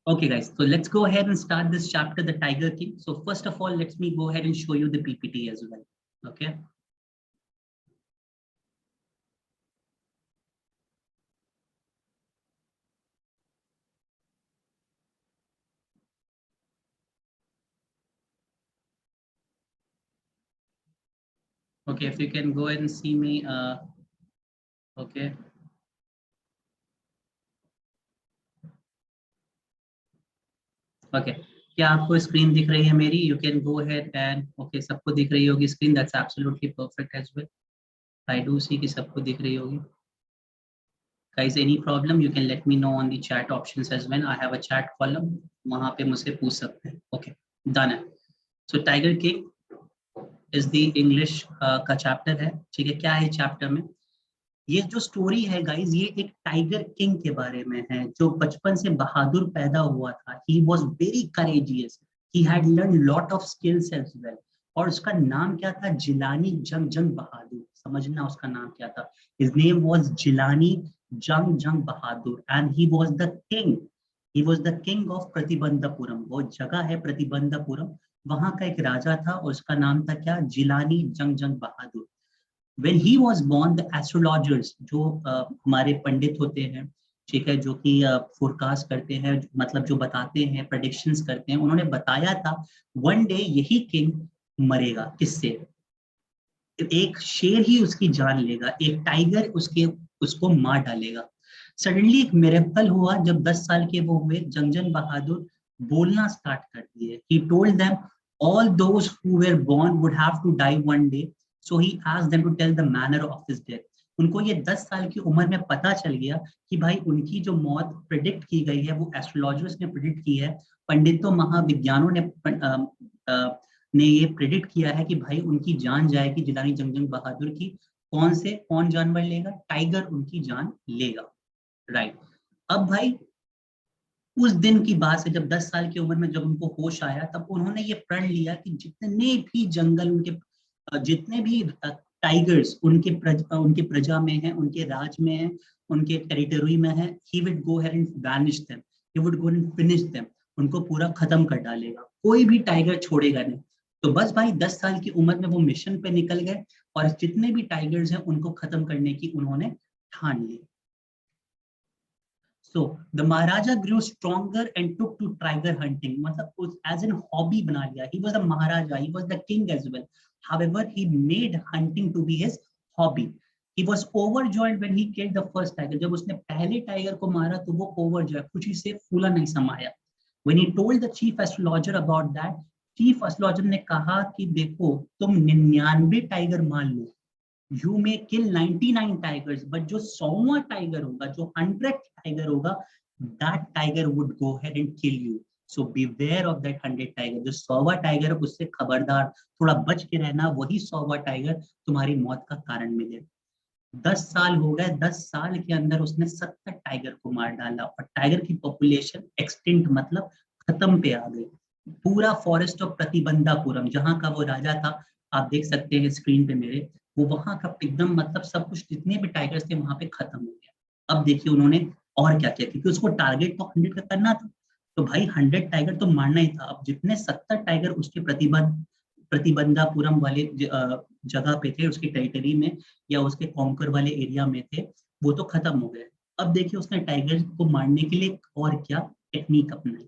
Okay, guys, so let's go ahead and start this chapter, the Tiger King. So first of all, let me go ahead and show you the PPT as well. Okay. Okay, if you can go ahead and see me. Okay. Okay. क्या आपको screen दिख रही है मेरी? You can go ahead and okay, सबको दिख रही होगी screen. That's absolutely perfect as well. I do see कि सबको दिख रही होगी. Guys, any problem? You can let me know on the chat options as well. I have a chat column. वहाँ पे मुझसे पूछ सकते हैं. Okay, done है. So Tiger King is the English का चैप्टर है. ठीक है, क्या है चैप्टर में? ये जो स्टोरी है गाइज, ये एक टाइगर किंग के बारे में है जो बचपन से बहादुर पैदा हुआ था. He was very courageous. He had learn lot of skills as well. और उसका नाम क्या था? जिलानी जंग जंग बहादुर. समझना उसका नाम क्या था. His name was Jilani Jung Jung Bahadur and he was the king. He was the king of Pratibandhapuram. वो जगह है प्रतिबंधपुरम. वहां का एक राजा था और उसका नाम था क्या? जिलानी जंग जंग बहादुर. When he was born, the astrologers जो हमारे पंडित होते हैं, ठीक है, जो कि फोरकास्ट करते हैं, मतलब जो बताते हैं, प्रेडिक्शंस करते हैं, उन्होंने बताया था वन डे यही किंग मरेगा. किससे? एक शेर ही उसकी जान लेगा, एक टाइगर उसको मार डालेगा. सडनली एक मिरेकल हुआ जब 10 साल के वो हुए. जंगजन बहादुर बोलना स्टार्ट कर दिए. He told them all those who were born would have to die one day. So he asked them to tell the manner of his death. उनको ये 10 साल की उम्र में पता चल गया कि भाई उनकी जो मौत प्रिडिक्ट की गई है वो एस्ट्रोलॉजर्स ने प्रिडिक्ट की है. पंडितों महाविज्ञानों ने ये प्रिडिक्ट किया है कि भाई उनकी जान जाएगी जिलानी जंगजंग बहादुर की. कौन जानवर लेगा? टाइगर उनकी जान लेगा. राइट. अब भाई उस दिन की बात है जब 10 साल की उम्र में जब उनको होश आया, तब उन्होंने ये प्रण लिया कि जितने भी जंगल जितने भी टाइगर्स उनके प्रजा में हैं, उनके राज में हैं, उनके टेरिटरी में हैं, he would go ahead and vanish them. He would go and finish them. उनको पूरा खत्म कर डालेगा. कोई भी टाइगर छोड़ेगा नहीं. तो बस भाई 10 साल की उम्र में वो मिशन पे निकल गए और जितने भी टाइगर्स हैं उनको खत्म करने की उन्होंने ठान ली. So the Maharaja grew stronger and took to tiger hunting. मतलब as in hobby बना लिया. He was the Maharaja, he was the king as well. However, he made hunting to be his hobby. He was overjoyed when he killed the first tiger. जब उसने पहले tiger को मारा तो वो overjoyed, खुशी से फूला नहीं समाया. When he told the chief astrologer about that, chief astrologer ने कहा कि देखो तुम 99 टाइगर मार लो. You may kill 99 tigers, but जो 100वां टाइगर होगा, जो 100th टाइगर होगा, that tiger would go ahead and kill you. So beware of that 100 tiger. जो 100वां टाइगर उससे खबरदार, थोड़ा बच के रहना. वही 100वां टाइगर तुम्हारी मौत का कारण मिले. 10 साल हो गए. 10 साल के अंदर उसने 70 टाइगर को मार डाला और टाइगर की पॉपुलेशन एक्सटिंक्ट मतलब खत्म पे आ गई. पूरा फॉरेस्ट ऑफ प्रतिबंधापुरम जहां का वो राजा था, आप देख सकते हैं स्क्रीन पे मेरे, वो वहां का एकदम मतलब सब कुछ जितने भी टाइगर्स थे वहां पे खत्म हो गया. अब देखिए उन्होंने और क्या किया, क्योंकि उसको टारगेट तो 100 का करना था. तो भाई 100 टाइगर तो मारना ही था. अब जितने 70 टाइगर उसके प्रतिबंधापुरम वाले जगह पे थे, उसकी टेरिटरी में या उसके कॉन्कर वाले एरिया में थे, वो तो खत्म हो गए. अब देखिए उसने टाइगर को मारने के लिए और क्या टेक्निक अपनाई.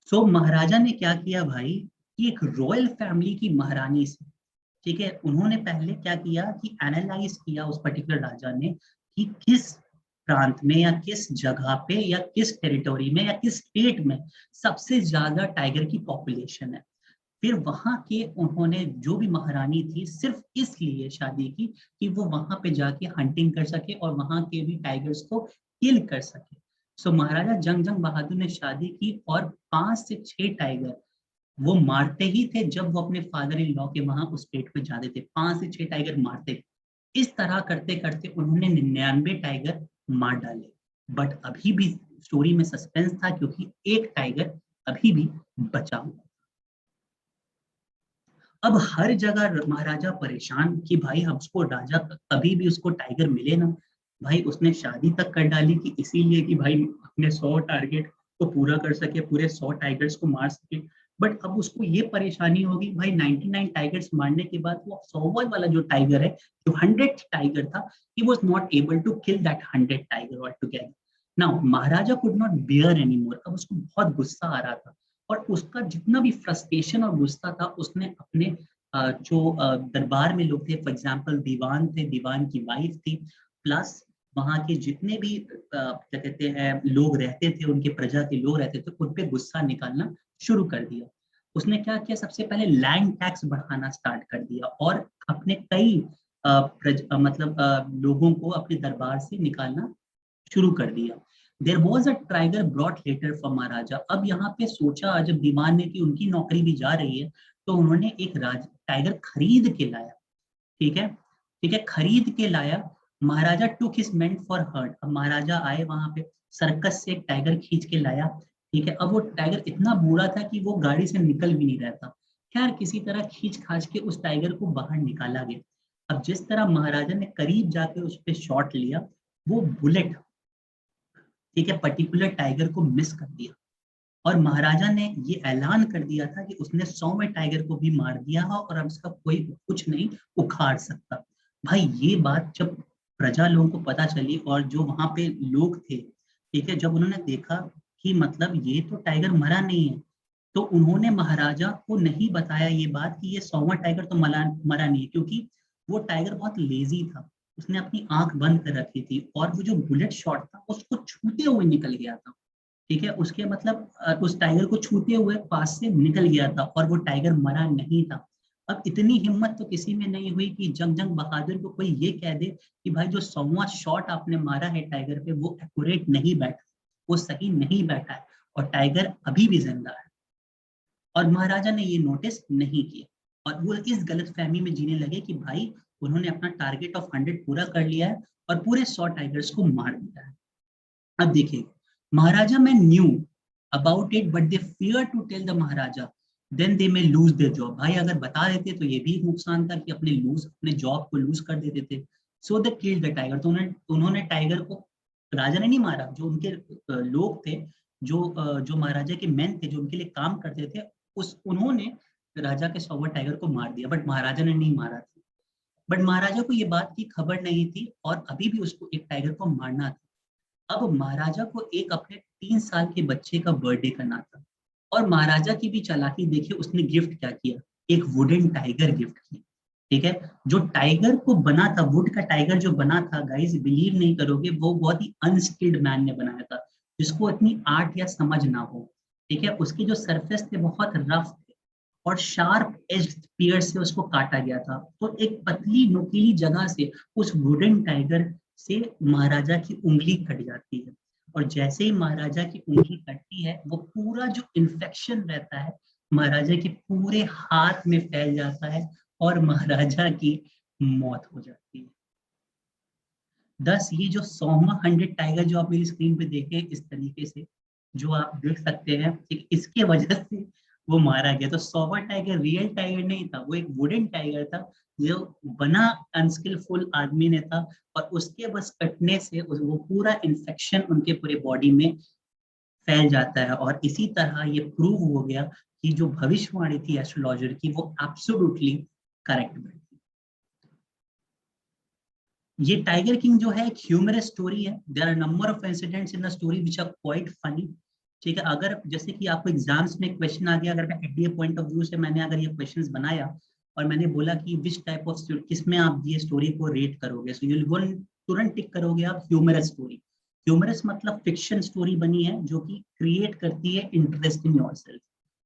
सो महाराजा ने क्या किया भाई कि एक रॉयल फैमिली की महारानी से, ठीक है, उन्होंने पहले क्या किया कि एनालाइज किया उस पर्टिकुलर राजा ने कि किस प्रांत में या किस जगह पे या किस टेरिटोरी में या किस स्टेट में सबसे ज्यादा टाइगर की पॉपुलेशन है. फिर वहां के उन्होंने जो भी महारानी थी सिर्फ इसलिए शादी की कि वो वहां पे जाके हंटिंग कर सके और वहां के भी टाइगर्स को किल कर सके. सो महाराजा जंग जंग बहादुर ने शादी की और 5 से 6 टाइगर वो मारते ही थे जब वो अपने फादर इन लॉ के वहां उस स्टेट पे जाते थे. 5 से 6 टाइगर मारते थे. इस तरह करते करते उन्होंने 99 टाइगर मार डाले. बट अभी भी स्टोरी में सस्पेंस था क्योंकि एक टाइगर अभी भी बचा हुआ. अब हर जगह महाराजा परेशान कि भाई हम उसको राजा कभी भी उसको टाइगर मिले ना. भाई उसने शादी तक कर डाली कि इसीलिए कि भाई अपने 100 टारगेट को पूरा कर सके, पूरे 100 टाइगर्स को मार सके। बट अब उसको ये परेशानी होगी भाई 99 टाइगर्स मारने के बाद वो 100वां वाला जो टाइगर है, जो 100th टाइगर था, he was not able to kill that 100 tiger altogether. Now Maharaja could not bear anymore, अब उसको बहुत गुस्सा आ रहा था, और उसका जितना भी फ्रस्ट्रेशन और गुस्सा था उसने अपने जो दरबार में लोग थे, फॉर एग्जाम्पल दीवान थे, दीवान की वाइफ थी, प्लस वहां के जितने भी क्या कहते हैं लोग रहते थे, उनके प्रजा के लोग रहते थे, उन पे गुस्सा निकालना शुरू कर दिया। उसने क्या किया, सबसे पहले लैंड टैक्स बढ़ाना स्टार्ट कर दिया और अपने कई मतलब लोगों को अपने दरबार से निकालना शुरू कर दिया। There was a tiger brought later for Maharaja. अब यहाँ पे सोचा जब दीवान ने कि उनकी नौकरी भी जा रही है, तो उन्होंने एक टाइगर खरीद के लाया। ठीक है, ठीक है, खरीद के लाया। Maharaja took his meant for hurt. अब महाराजा आए वहां पे, सर्कस से एक टाइगर खींच के लाया। ठीक है, अब वो टाइगर इतना बूढ़ा था कि वो गाड़ी से निकल भी नहीं रहा था। खैर किसी तरह खींच खाच के उस टाइगर को बाहर निकाला गया। अब जिस तरह महाराजा ने करीब जाके उस पर शॉट लिया, वो बुलेट, ठीक है, पर्टिकुलर टाइगर को मिस कर दिया। और महाराजा ने ये ऐलान कर दिया था कि उसने 100वें टाइगर को भी मार दिया है और अब इसका कोई कुछ नहीं उखाड़ सकता। भाई ये बात जब प्रजा लोगों को पता चली और जो वहां पे लोग थे, ठीक है, जब उन्होंने देखा कि मतलब ये तो टाइगर मरा नहीं है, तो उन्होंने महाराजा को नहीं बताया ये बात कि ये 100वां टाइगर तो मरा नहीं है, क्योंकि वो टाइगर बहुत लेजी था। उसने अपनी आंख बंद कर रखी थी और वो जो बुलेट शॉट था उसको छूते हुए निकल गया था। ठीक है, उसके मतलब उस टाइगर को छूते हुए पास से निकल गया था और वो टाइगर मरा नहीं था। अब इतनी हिम्मत तो किसी में नहीं हुई कि जंग जंग बहादुर को कोई ये कह दे कि भाई जो 100वां शॉट आपने मारा है टाइगर पे वो एक्यूरेट नहीं बैठा, वो सही नहीं बैठा है, और टाइगर अभी भी जिंदा है। और महाराजा ने ये नोटिस नहीं किया और वो इस गलतफहमी में जीने लगे कि भाई उन्होंने अपना टारगेट ऑफ 100 पूरा कर लिया है और पूरे 100 टाइगर्स को मार दिया है। अब देखिए, Maharaja men knew about it but they fear to tell the Maharaja, then they may lose their job. भाई अगर बता देते तो ये भी एक नुकसान था कि अपने जॉब को लूज कर देते थे। सो दे किल्ड द टाइगर, तो उन्होंने टाइगर को, राजा ने नहीं मारा, जो उनके लोग थे, जो महाराजा के मेन थे, जो उनके लिए काम करते थे, उस उन्होंने राजा के 100वां टाइगर को मार दिया, बट महाराजा ने नहीं मारा था। बट महाराजा को ये बात की खबर नहीं थी और अभी भी उसको एक टाइगर को मारना था। अब महाराजा को एक अपने 3 साल के बच्चे का बर्थडे करना था, और महाराजा की भी चालाकी देखिए, उसने गिफ्ट क्या किया, एक वुडन टाइगर गिफ्ट किया। ठीक है, जो टाइगर को बना था, वुड का टाइगर जो बना था, गाइस बिलीव नहीं करोगे, वो बहुत ही अनस्किल्ड मैन ने बनाया था, जिसको इतनी आर्ट या समझ ना हो। ठीक है, उसके जो सरफेस थे बहुत रफ थे और शार्प एज स्पीयर से उसको काटा गया था, तो एक पतली नुकीली जगह से उस वुडन टाइगर से महाराजा की उंगली कट जाती है, और जैसे ही महाराजा की उंगली कटती है, वो पूरा जो इन्फेक्शन रहता है महाराजा के पूरे हाथ में फैल जाता है और महाराजा की मौत हो जाती है। दस ये जो 100वां टाइगर जो आप मेरी स्क्रीन पे देखे इस तरीके से, जो आप देख सकते हैं, ठीक, इसके वजह से वो मारा गया। तो 100वां टाइगर रियल टाइगर नहीं था, वो एक वुडन टाइगर था जो बना अनस्किलफुल आदमी ने था, और उसके बस कटने से वो पूरा इन्फेक्शन उनके पूरे बॉडी में फैल जाता है। और इसी तरह ये प्रूव हो गया कि जो भविष्यवाणी थी एस्ट्रोलॉजर की वो एब्सोल्युटली करेक्ट बैठी। ये टाइगर किंग जो है एक ह्यूमरस स्टोरी है। There are number of incidents in the story which are quite funny. ठीक है, अगर जैसे कि आपको एग्जाम्स में क्वेश्चन आ गया, अगर मैं एडीए पॉइंट ऑफ व्यू से मैंने अगर ये क्वेश्चंस बनाया और मैंने बोला कि विच टाइप ऑफ किसमें आप ये स्टोरी को रेट करोगे, सो यू विल गो तुरंत टिक करोगे आप ह्यूमरस स्टोरी। ह्यूमरस मतलब फिक्शन स्टोरी बनी है जो कि क्रिएट करती है interest in yourself,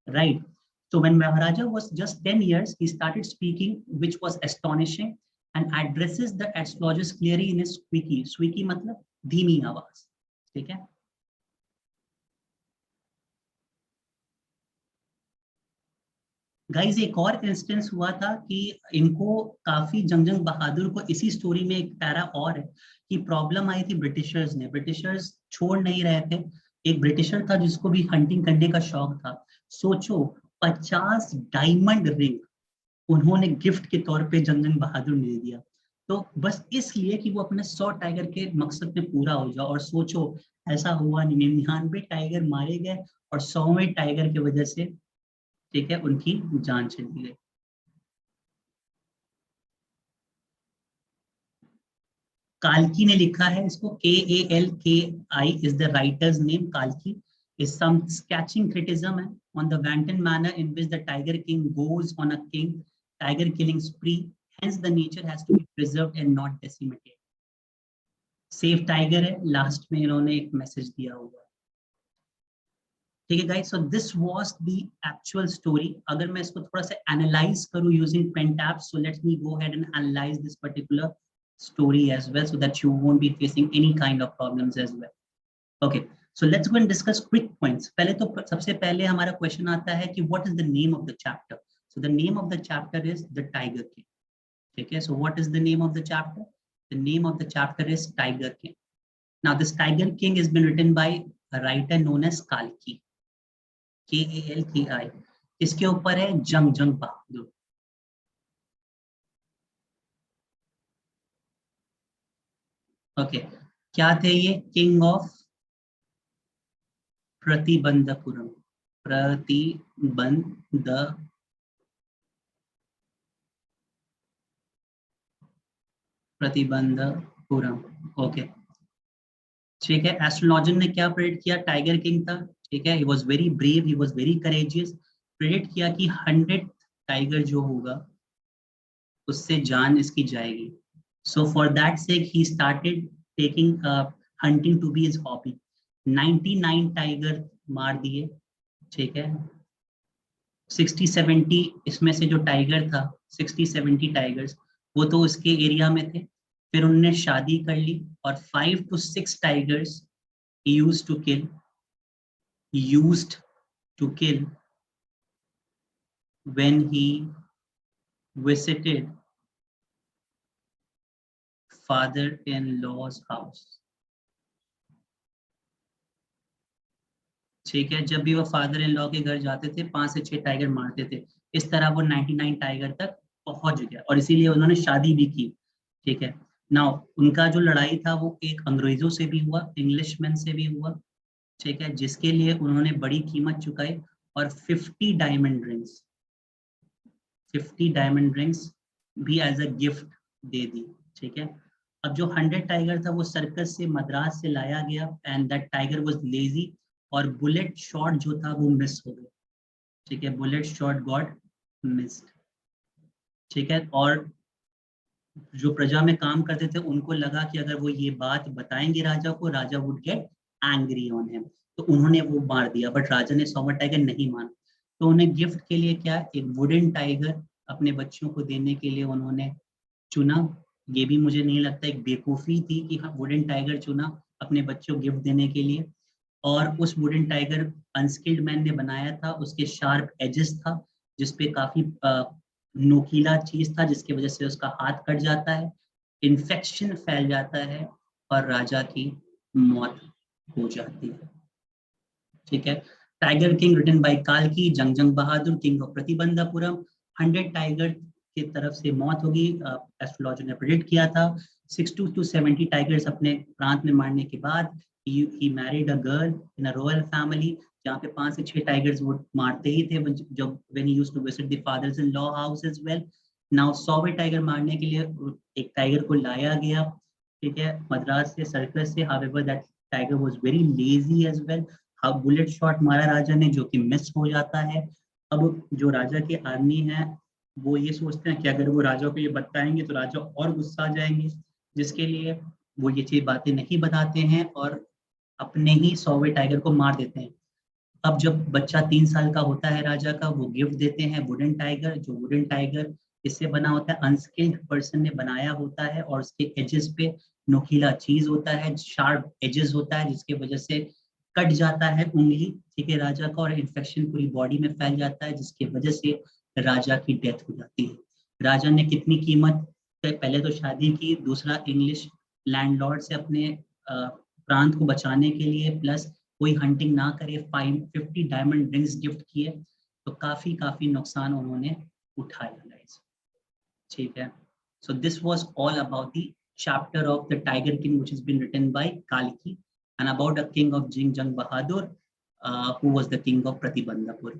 right? So when Maharaja was just 10 years, he started speaking, which was astonishing, and addresses the astrologers clearly in his squeaky. Squeaky मतलब धीमी आवाज, ठीक है? गाइज एक और इंस्टेंस हुआ था कि इनको काफी जंग बहादुर को इसी स्टोरी में एक पैरा और है कि प्रॉब्लम आई थी ब्रिटिशर्स ने। ब्रिटिशर्स छोड़ नहीं रहे थे। एक ब्रिटिशर था जिसको भी हंटिंग करने का शौक था। सोचो, 50 डायमंड रिंग उन्होंने गिफ्ट के तौर पे जंग बहादुर ने दे दिया। तो बस इसलिए कि वो अपने 100 टाइगर के मकसद में पूरा हो जाए। और सोचो ऐसा हुआ, 99 टाइगर मारे गए और 100वें टाइगर की वजह से, ठीक है, उनकी जान चली गई। काल्की ने लिखा है इसको, Kalki is the writer's name. काल्की is some sketching criticism on the wanton manner in which the Tiger King goes on a tiger killing spree. Hence, the nature has to be preserved and not decimated. Safe tiger है, last में इन्होंने एक message दिया हुआ है। ठीक है guys, so this was the actual story. अगर मैं इसको थोड़ा सा एनालाइज करूं using Pentap, so let's me go ahead and analyse this particular story as well so that you won't be facing any kind of problems as well. Okay, so let's go and discuss quick points. पहले तो सबसे पहले हमारा question आता है कि what is the name of the chapter? So the name of the chapter is The Tiger King. ठीक है, so what is the name of the chapter? The name of the chapter is Tiger King. Now this Tiger King has been written by a writer known as Kalki. Kalki. इसके ऊपर है जंग बहादुर। Okay, क्या थे ये? King of Pratibandapuram. Pratibandapuram. Okay, ठीक है। Astrologer ने क्या प्रेडिक्ट किया? टाइगर किंग था, ठीक है। He was very brave, he was very courageous. Predict किया कि 100 टाइगर जो होगा उससे जान इसकी जाएगी। So for that sake he started taking hunting to be his hobby. 99 tiger मार दिए, ठीक है। 60-70 इसमें से जो टाइगर था, 60-70 टाइगर्स, वो तो उसके एरिया में थे। फिर उन्होंने शादी कर ली और 5 to 6 tigers used to kill when he visited father-in-law's house. ठीक है, जब भी वो फादर इन लॉ के घर जाते थे 5 से 6 टाइगर मारते थे। इस तरह वो 99 टाइगर तक पहुंच गया और इसीलिए उन्होंने शादी भी की, ठीक है। नाउ उनका जो लड़ाई था वो एक अंग्रेजों से भी हुआ, इंग्लिशमैन से भी हुआ, ठीक है, जिसके लिए उन्होंने बड़ी कीमत चुकाई और 50 डायमंड रिंग्स, 50 डायमंड रिंग्स भी एज अ गिफ्ट दे दी, ठीक है। अब जो 100 टाइगर था वो सर्कस से मद्रास से लाया गया and that tiger was lazy और बुलेट शॉट जो था वो मिस हो गया, ठीक है। बुलेट शॉट गॉट मिस्ड, ठीक है। और जो प्रजा में काम करते थे उनको लगा कि अगर वो ये बात बताएंगे राजा को, raja would get angry on him, तो उन्होंने वो मार दिया। बट राजा ने 100 टाइगर नहीं माना, तो उन्हें गिफ्ट के लिए क्या, एक वुडन टाइगर अपने बच्चों को देने के लिए उन्होंने चुना। ये भी मुझे नहीं लगता एक बेवकूफ़ी थी कि हाँ वुडन टाइगर चुना अपने बच्चों गिफ्ट देने के लिए। और उस वुडन टाइगर अनस्किल्ड मैन ने बनाया था, उसके शार्प एजेस था जिसपे काफी नोकीला चीज था जिसकी वजह से उसका हाथ कट जाता है, इन्फेक्शन फैल जाता है और राजा की मौत हो जाती है, ठीक है। टाइगर किंग रिटन बाय काल्की, जंग बहादुर, किंग ऑफ प्रतिबंधापुरम। 100 टाइगर की तरफ से मौत होगी, एस्ट्रोलॉजर ने प्रेडिक्ट किया था। 60 to 70 टाइगर्स अपने प्रांत में मारने के बाद he married a girl in a royal family, जहाँ पे 5 से 6 टाइगर्स वो मारते ही थे जब when he used to visit the fathers-in-law house as well. Now 100वें टाइगर मारने के लिए एक टाइगर को लाया गया, ठीक है, मद्रास से, सर्कस से। However, that tiger was very lazy as well. अब बुलेट शॉट मारा राजा ने जो कि मिस हो जाता है। अब जो राजा की आर्मी है वो ये सोचते हैं कि अगर वो राजा को ये बताएंगे तो राजा और गुस्सा आ जाएंगे, जिसके लिए वो ये चीज बातें नहीं बताते हैं और अपने ही 100वें टाइगर को मार देते हैं। अब जब बच्चा 3 साल का होता है राजा का, वो गिफ्ट देते हैं वुडन टाइगर। जो वुडन टाइगर इससे बना होता है, अनस्किल्ड पर्सन ने बनाया होता है और उसके एजेस पे नोकीला चीज होता है, शार्प एजेस होता है, जिसकी वजह से कट जाता है उंगली, ठीक है, राजा का, और इन्फेक्शन पूरी बॉडी में फैल जाता है जिसकी वजह से राजा की डेथ हो जाती है। राजा ने कितनी कीमत, पहले तो शादी की, दूसरा इंग्लिश लैंडलॉर्ड से अपने प्रांत को बचाने के लिए, प्लस कोई हंटिंग ना करे, 50 डायमंड रिंग्स गिफ्ट किए, तो काफी नुकसान उन्होंने उठाया गाइस, ठीक है। So this was all about the chapter of the Tiger King, which has been written by Kalki, and about a king of Jingjang Bahadur, who was the king of Pratibandhapur.